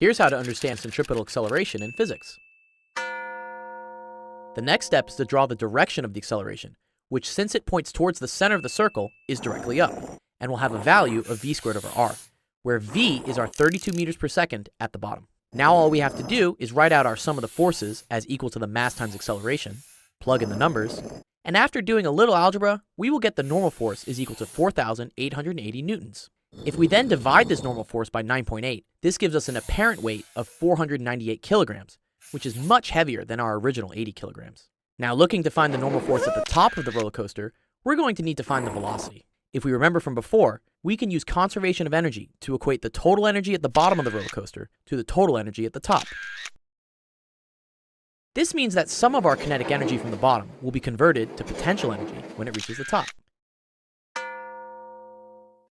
Here's how to understand centripetal acceleration in physics. The next step is to draw the direction of the acceleration, which, since it points towards the center of the circle, is directly up, and will have a value of v squared over r, where v is our 32 meters per second at the bottom. Now all we have to do is write out our sum of the forces as equal to the mass times acceleration, plug in the numbers, and after doing a little algebra, we will get the normal force is equal to 4,880 newtons. If we then divide this normal force by 9.8, this gives us an apparent weight of 498 kilograms, which is much heavier than our original 80 kilograms. Now, looking to find the normal force at the top of the roller coaster, we're going to need to find the velocity. If we remember from before, we can use conservation of energy to equate the total energy at the bottom of the roller coaster to the total energy at the top. This means that some of our kinetic energy from the bottom will be converted to potential energy when it reaches the top.